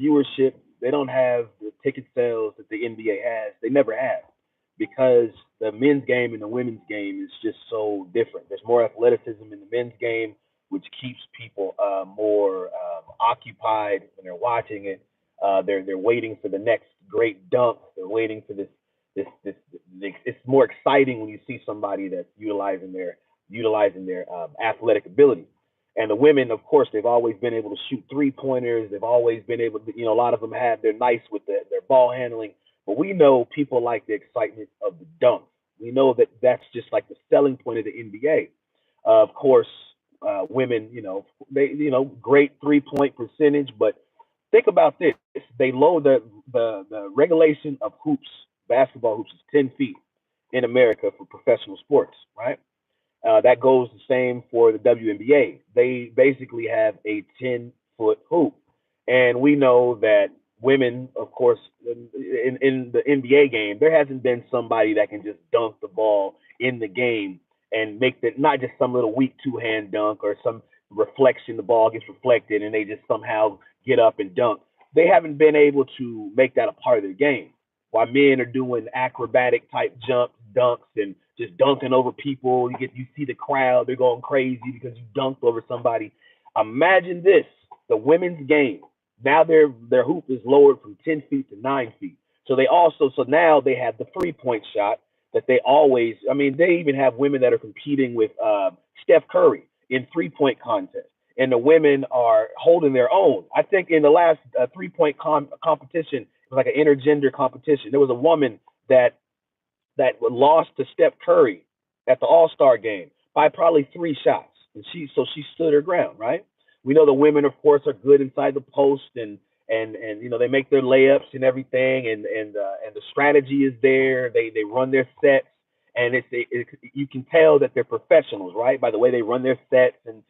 viewership. They don't have the ticket sales that the NBA has. They never have, because the men's game and the women's game is just so different. There's more athleticism in the men's game, which keeps people more occupied when they're watching it. They're waiting for the next great dunk. They're waiting for this. It's more exciting when you see somebody that's utilizing their athletic ability. And the women, of course, they've always been able to shoot 3-pointers. They've always been able to, a lot of them they're nice with their ball handling. But we know people like the excitement of the dunk. We know that that's just like the selling point of the NBA. Of course, women, great 3-point percentage. But think about this: they lower the regulation of hoops, basketball hoops, is 10 feet in America for professional sports, right? That goes the same for the WNBA. They basically have a 10-foot hoop. And we know that women, of course, in the NBA game, there hasn't been somebody that can just dunk the ball in the game and make that not just some little weak two-hand dunk or some reflection, the ball gets reflected and they just somehow get up and dunk. They haven't been able to make that a part of their game. While men are doing acrobatic type jumps, dunks, and just dunking over people, you see the crowd, they're going crazy because you dunked over somebody. Imagine this: the women's game. Now their hoop is lowered from 10 feet to 9 feet. So now they have the 3-point shot that they always. I mean, they even have women that are competing with Steph Curry in 3-point contests, and the women are holding their own. I think in the last 3-point competition, it was like an intergender competition. There was a woman that lost to Steph Curry at the All-Star game by probably 3 shots, and she stood her ground, right? We know the women, of course, are good inside the post, and they make their layups and everything, and the strategy is there. They run their sets, and you can tell that they're professionals, right, by the way they run their sets and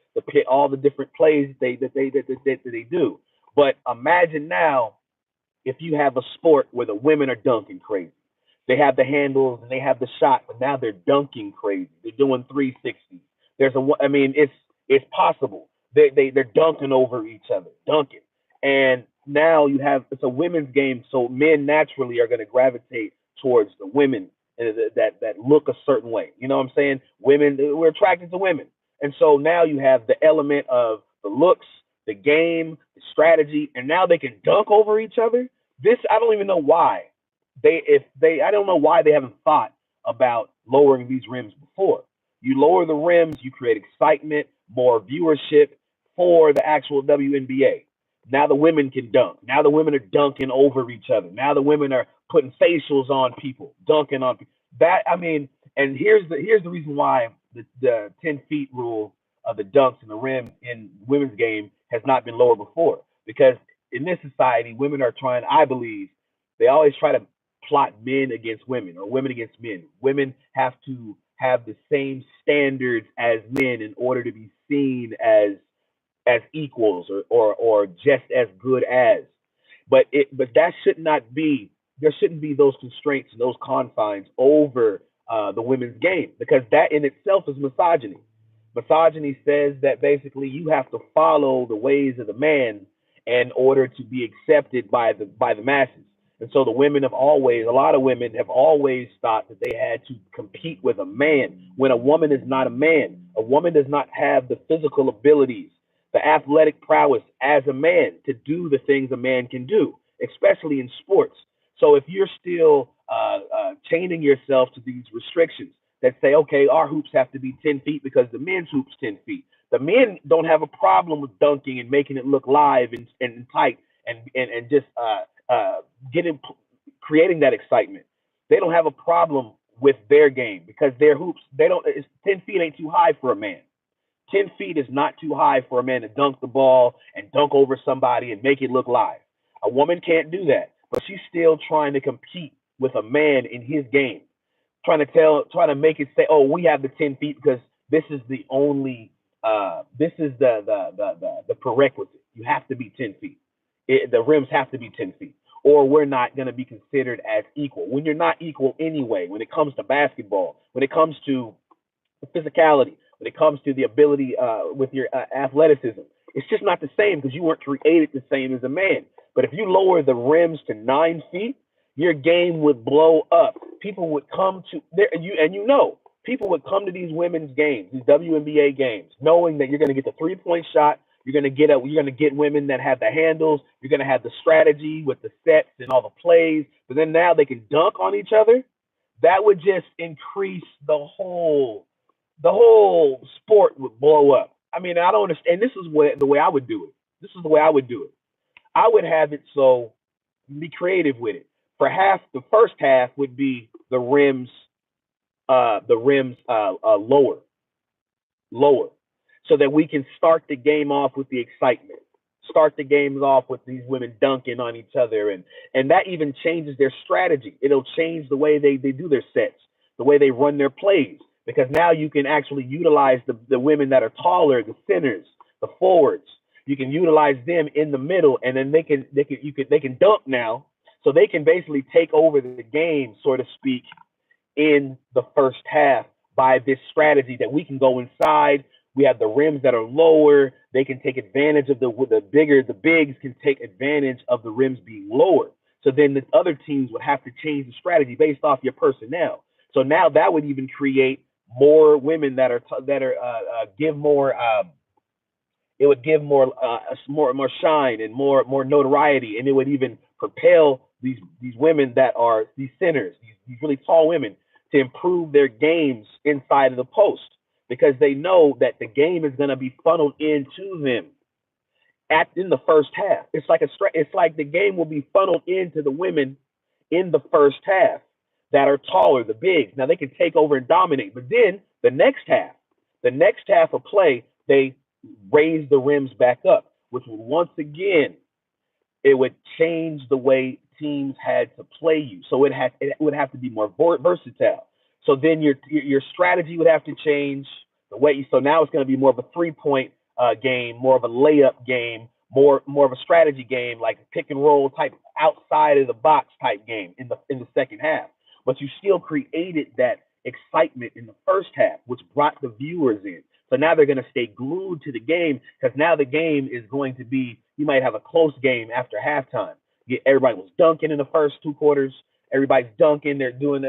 all the different plays that they do. But imagine now if you have a sport where the women are dunking crazy. They have the handles and they have the shot, but now they're dunking crazy. They're doing 360s. It's possible. They're dunking over each other, dunking. And now it's a women's game, so men naturally are going to gravitate towards the women that look a certain way. You know what I'm saying? Women, we're attracted to women. And so now you have the element of the looks, the game, the strategy, and now they can dunk over each other. I don't even know why. I don't know why they haven't thought about lowering these rims before. You lower the rims, you create excitement, more viewership for the actual WNBA. Now the women can dunk. Now the women are dunking over each other. Now the women are putting facials on people, dunking on people. And here's the reason why the 10 feet rule of the dunks and the rim in women's game has not been lower before. Because in this society, women are trying, I believe, they always try to plot men against women or women against men. Women have to have the same standards as men in order to be seen as equals or just as good as. But that should not be. There shouldn't be those constraints and those confines over the women's game, because that in itself is misogyny. Misogyny says that basically you have to follow the ways of the man in order to be accepted by the masses. And so a lot of women have always thought that they had to compete with a man when a woman is not a man. A woman does not have the physical abilities, the athletic prowess as a man to do the things a man can do, especially in sports. So if you're still chaining yourself to these restrictions that say, okay, our hoops have to be 10 feet because the men's hoops 10 feet. The men don't have a problem with dunking and making it look live and tight and just creating that excitement. They don't have a problem with their game because their hoops, 10 feet ain't too high for a man. 10 feet is not too high for a man to dunk the ball and dunk over somebody and make it look live. A woman can't do that, but she's still trying to compete with a man in his game, trying to make it say, oh, we have the 10 feet because this is the only, this is the prerequisite. You have to be 10 feet. The rims have to be 10 feet, or we're not going to be considered as equal. When you're not equal anyway, when it comes to basketball, when it comes to physicality, when it comes to the ability with your athleticism, it's just not the same because you weren't created the same as a man. But if you lower the rims to 9 feet, your game would blow up. People would come to there, people would come to these women's games, these WNBA games, knowing that you're going to get the 3-point shot. You're going to get women that have the handles. You're going to have the strategy with the sets and all the plays. But then now they can dunk on each other. That would just increase the whole sport would blow up. I mean, I don't understand. This is the way I would do it. This is the way I would do it. I would have it so be creative with it. For half, the first half would be the rims lower, so that we can start the game off with the excitement. Start the games off with these women dunking on each other, and that even changes their strategy. It'll change the way they do their sets, the way they run their plays, because now you can actually utilize the women that are taller, the centers, the forwards. You can utilize them in the middle, and then they can dunk now, so they can basically take over the game, so to speak, in the first half by this strategy that we can go inside. We have the rims that are lower. They can take advantage of the bigs can take advantage of the rims being lower. So then the other teams would have to change the strategy based off your personnel. So now that would even create more women that give more. It would give more shine and more notoriety, and it would even propel these women that are these centers, these really tall women, to improve their games inside of the post, because they know that the game is going to be funneled into them in the first half. It's like the game will be funneled into the women in the first half that are taller, the bigs. Now they can take over and dominate, but then the next half of play, they raise the rims back up, which would once again, it would change the way teams had to play you. So it would have to be more versatile. So then your strategy would have to change the way. So now it's going to be more of a 3-point game, more of a layup game, more of a strategy game, like a pick and roll type, outside of the box type game in the second half. But you still created that excitement in the first half, which brought the viewers in. So now they're going to stay glued to the game, because now the game is going to be, you might have a close game after halftime. Everybody was dunking in the first 2 quarters. Everybody's dunking. They're doing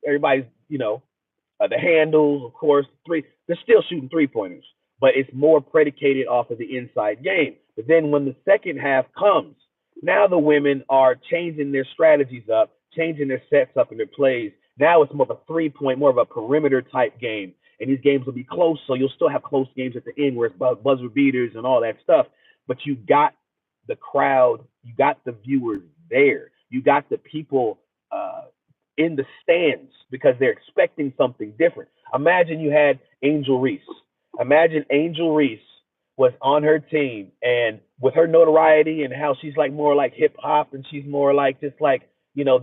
everybody's, the handles, of course. They're still shooting 3-pointers, but it's more predicated off of the inside game. But then when the second half comes, now the women are changing their strategies up, changing their sets up and their plays. Now it's more of a 3-point, more of a perimeter type game. And these games will be close, so you'll still have close games at the end where it's buzzer beaters and all that stuff. But you got the crowd, you got the viewers there, you got the people in the stands, because they're expecting something different. Imagine you had Angel Reese. Imagine Angel Reese was on her team, and with her notoriety and how she's like more like hip hop, and she's more like just like this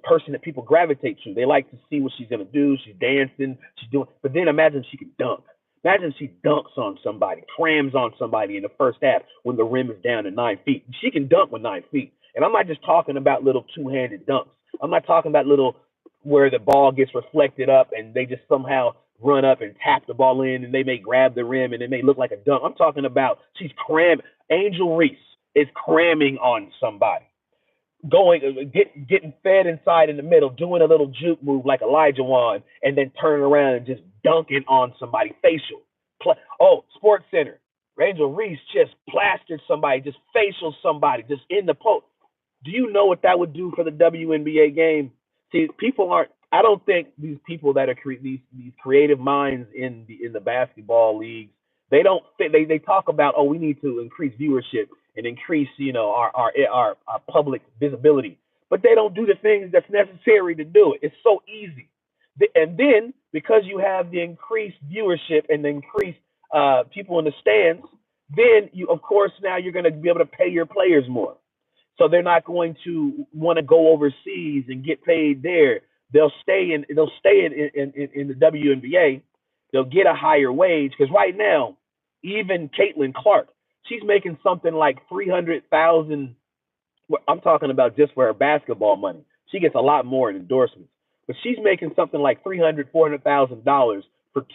person that people gravitate to. They like to see what she's gonna do. She's dancing, she's doing. But then imagine she could dunk. Imagine she dunks on somebody, crams on somebody in the first half when the rim is down to 9 feet. She can dunk with 9 feet. And I'm not just talking about little two-handed dunks. I'm not talking about little where the ball gets reflected up and they just somehow run up and tap the ball in, and they may grab the rim and it may look like a dunk. I'm talking about she's cramming. Angel Reese is cramming on somebody, getting fed inside in the middle, doing a little juke move like Elijah Wan, and then turning around and just dunking on somebody facial. Sports Center. Angel Reese just plastered somebody, just facial somebody, just in the post. Do you know what that would do for the WNBA game? See, I don't think these people that are these creative minds in the basketball leagues, they talk about, we need to increase viewership and increase, our public visibility, but they don't do the things that's necessary to do it. It's so easy. And then because you have the increased viewership and the increased people in the stands, then now you're going to be able to pay your players more. So they're not going to want to go overseas and get paid there. They'll stay in the WNBA. They'll get a higher wage, because right now, even Caitlin Clark, she's making something like $300,000. I'm talking about just for her basketball money. She gets a lot more in endorsements, but she's making something like $400,000 for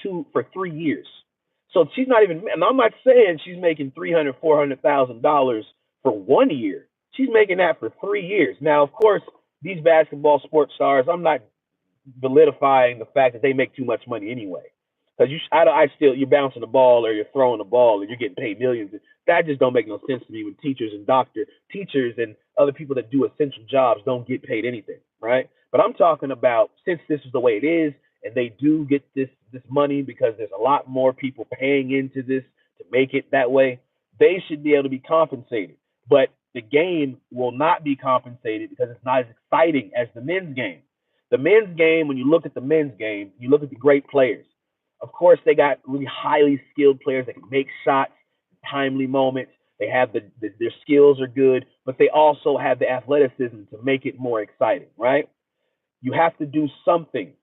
3 years. So she's not even. And I'm not saying she's making $300,000-$400,000 for 1 year. She's making that for 3 years. Now, of course, these basketball sports stars, I'm not validifying the fact that they make too much money anyway. Because you're bouncing the ball or you're throwing the ball and you're getting paid millions. That just don't make no sense to me when teachers and other people that do essential jobs don't get paid anything, right? But I'm talking about, since this is the way it is, and they do get this money because there's a lot more people paying into this to make it that way, they should be able to be compensated. But the game will not be compensated because it's not as exciting as the men's game. The men's game, when you look at the men's game, you look at the great players. Of course, they got really highly skilled players that can make shots, timely moments. They have their skills are good, but they also have the athleticism to make it more exciting, right? You have to do something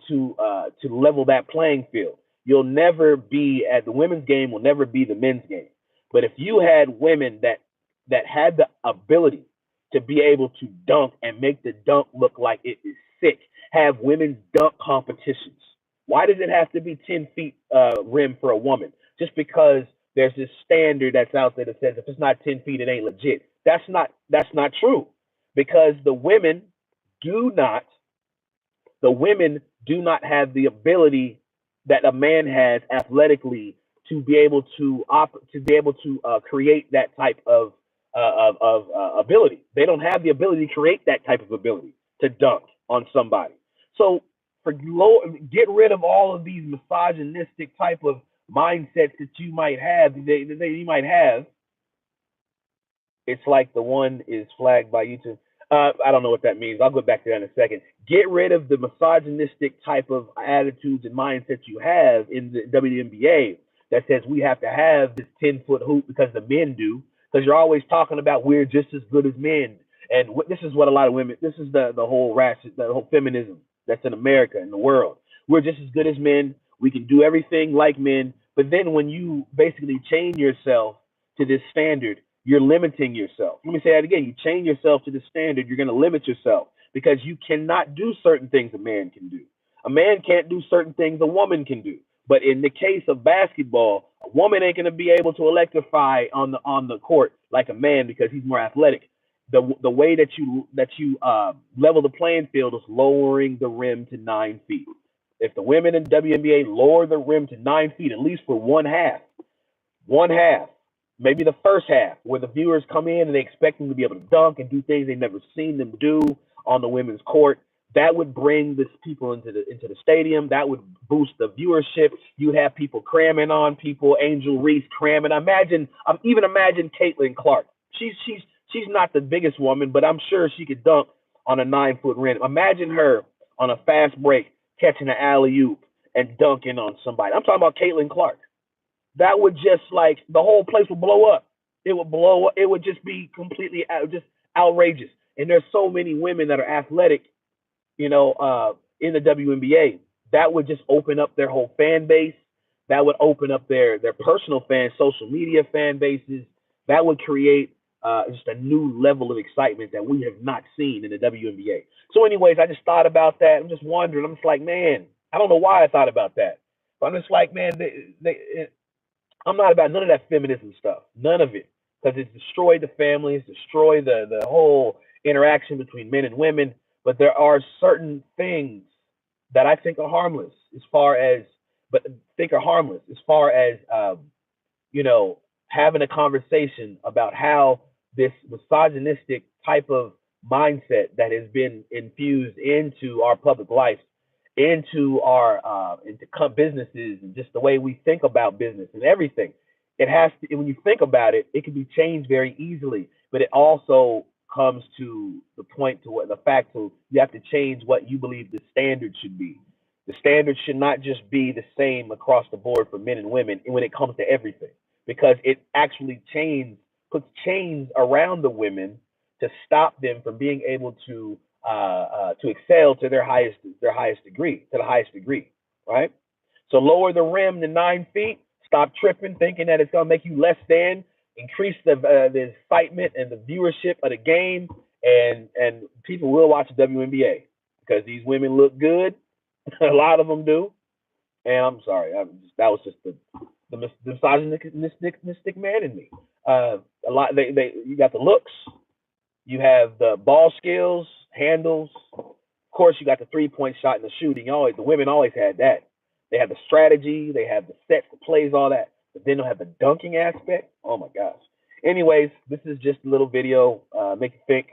to level that playing field. You'll never be at the women's game will never be the men's game. But if you had women that had the ability to be able to dunk and make the dunk look like it is sick, have women's dunk competitions. Why does it have to be 10 feet rim for a woman? Just because there's this standard that's out there that says if it's not 10 feet, it ain't legit. That's not true, because the women do not have the ability that a man has athletically to be able to create that type of ability. They don't have the ability to create that type of ability to dunk on somebody. So get rid of all of these misogynistic type of mindsets that you might have. It's like the one is flagged by YouTube. I don't know what that means. I'll go back to that in a second. Get rid of the misogynistic type of attitudes and mindsets you have in the WNBA that says we have to have this 10-foot hoop because the men do. Because you're always talking about we're just as good as men. And this is what a lot of women, this is the whole feminism that's in America and the world. We're just as good as men. We can do everything like men. But then when you basically chain yourself to this standard, you're limiting yourself. Let me say that again. You chain yourself to the standard, you're going to limit yourself because you cannot do certain things a man can do. A man can't do certain things a woman can do. But in the case of basketball, a woman ain't going to be able to electrify on the court like a man because he's more athletic. The way that you level the playing field is lowering the rim to 9 feet. If the women in WNBA lower the rim to 9 feet, at least for one half, maybe the first half, where the viewers come in and they expect them to be able to dunk and do things they've never seen them do on the women's court, that would bring this people into the stadium. That would boost the viewership. You'd have people cramming on people. Angel Reese cramming. Imagine Caitlin Clark. She's not the biggest woman, but I'm sure she could dunk on a 9-foot rim. Imagine her on a fast break catching an alley-oop and dunking on somebody. I'm talking about Caitlin Clark. That would just, like, the whole place would blow up. It would blow up. It would just be completely just outrageous. And there's so many women that are athletic, in the WNBA. That would just open up their whole fan base. That would open up their personal fans, social media fan bases. That would create just a new level of excitement that we have not seen in the WNBA. So anyways, I just thought about that. I'm just wondering. I'm just like, man, I don't know why I thought about that. But I'm just like, man, I'm not about none of that feminism stuff. None of it. Because it's destroyed the family. It's destroyed the whole interaction between men and women. But there are certain things that I think are harmless as far as having a conversation about how this misogynistic type of mindset that has been infused into our public life, into our businesses, and just the way we think about business and everything. It has to, when you think about it, it can be changed very easily, but it also comes to the point to what the fact to you have to change what you believe the standard should be. The standard should not just be the same across the board for men and women when it comes to everything, because it actually puts chains around the women to stop them from being able to excel to the highest degree, right? So lower the rim to 9 feet. Stop tripping, thinking that it's gonna make you less than. Increase the excitement and the viewership of the game, and people will watch the WNBA because these women look good. A lot of them do. And I'm sorry, that was just the misogynistic man in me. A lot. You got the looks. You have the ball skills, handles. Of course, you got the 3-point shot and the shooting. The women always had that. They have the strategy. They have the sets, the plays, all that. But then they'll have the dunking aspect. Oh my gosh. Anyways, this is just a little video. Make you think.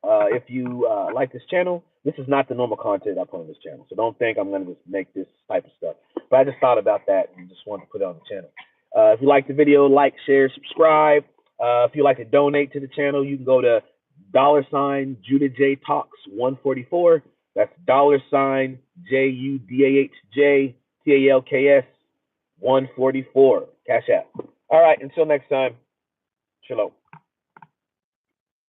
If you like this channel, this is not the normal content I put on this channel. So don't think I'm going to just make this type of stuff. But I just thought about that and just wanted to put it on the channel. If you like the video, like, share, subscribe. If you like to donate to the channel, you can go to $Judah J Talks 144. That's $JUDAHJ TALKS 144. Cash App. All right. Until next time. Shalom.